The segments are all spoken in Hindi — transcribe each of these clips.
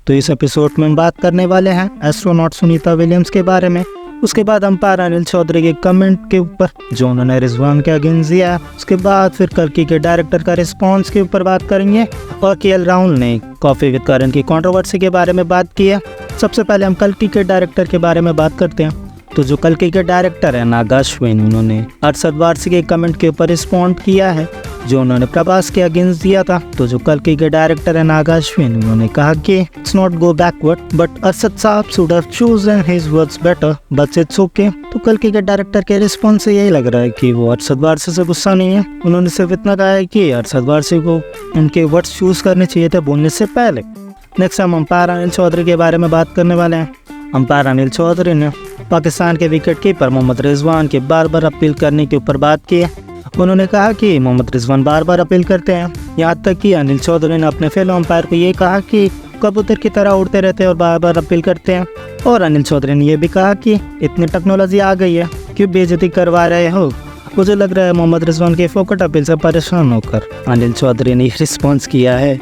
तो इस एपिसोड में हम बात करने वाले हैं एस्ट्रोनॉट सुनीता विलियम्स के बारे में। उसके बाद अंपायर अनिल चौधरी के कमेंट के ऊपर जो उन्होंने रिजवान के अगेंस्ट दिया। उसके बाद फिर कल्कि के डायरेक्टर का रिस्पॉन्स के ऊपर बात करेंगे और केएल राहुल ने कॉफी विद करण की कंट्रोवर्सी के बारे में बात की है। सबसे पहले हम कल्कि के डायरेक्टर के बारे में बात करते हैं। तो जो कल्कि के डायरेक्टर है नागा अश्विन, उन्होंने अरशद वारसी के कमेंट के ऊपर रिस्पॉन्ड किया है जो उन्होंने प्रभास के अगेंस्ट दिया था। तो जो कल्कि के डायरेक्टर है नागा अश्विन, उन्होंने कहा कि it's not go backward but Arshad साहब should have chosen his words better but it's okay. तो कल्कि के डायरेक्टर के रिस्पॉन्स से यही लग रहा है कि वो अरशद वारसी से गुस्सा नहीं है। उन्होंने सिर्फ इतना कहा है कि अरशद वारसी को उनके वर्ड्स चूज करने चाहिए थे बोलने से पहले। नेक्स्ट हम अंपायर अनिल चौधरी के बारे में बात करने वाले हैं। अंपायर अनिल चौधरी ने पाकिस्तान के विकेट कीपर मोहम्मद रिजवान के बार बार अपील करने के ऊपर बात की है। उन्होंने कहा कि मोहम्मद रिजवान बार बार अपील करते हैं। यहाँ तक कि अनिल चौधरी ने अपने फेलो अंपायर को ये कहा कि कबूतर की तरह उड़ते रहते हैं और बार बार अपील करते हैं। और अनिल चौधरी ने यह भी कहा कि इतनी टेक्नोलॉजी आ गई है, क्यों बेइज्जती करवा रहे हो। मुझे लग रहा है मोहम्मद रिजवान के फोकट अपील से परेशान होकर अनिल चौधरी ने रिस्पॉन्स किया है।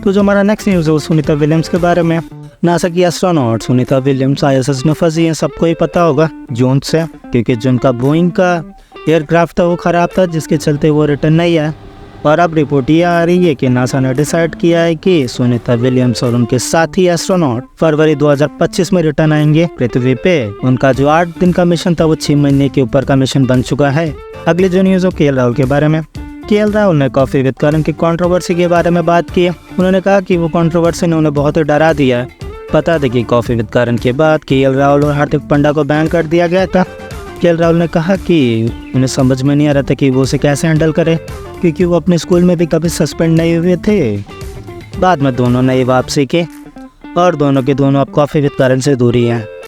तो जो हमारा नेक्स्ट न्यूज़ है वो सुनीता विलियम्स के बारे में। नासा की एस्ट्रोनॉट सुनीता विलियम्स ISS में फंसी है, सबको ही पता होगा जून से, क्योंकि जिनका बोइंग का एयरक्राफ्ट था वो ख़राब था, जिसके चलते वो रिटर्न नहीं आया। और अब रिपोर्ट ये आ रही है कि नासा ने डिसाइड किया है कि सुनीता विलियम्स और उनके साथी एस्ट्रोनॉट फरवरी 2025 में रिटर्न आएंगे पृथ्वी पे। उनका जो 8 दिन का मिशन था वो 6 महीने के ऊपर का मिशन बन चुका है। अगली जो न्यूज़ हो केएल राहुल के बारे में। केएल राहुल ने कॉफी विद करण की कंट्रोवर्सी के बारे में बात की है। उन्होंने कहा कि वो कंट्रोवर्सी ने उन्हें बहुत ही डरा दिया है। बता दें कि कॉफी विद करण के बाद केएल राहुल और हार्दिक पांड्या को बैन कर दिया गया था। केएल राहुल ने कहा कि उन्हें समझ में नहीं आ रहा था कि वो उसे कैसे हैंडल करे, क्योंकि वो अपने स्कूल में भी कभी सस्पेंड नहीं हुए थे। बाद में दोनों ने वापसी की और दोनों के दोनों अब कॉफी विद करण से दूरी हैं।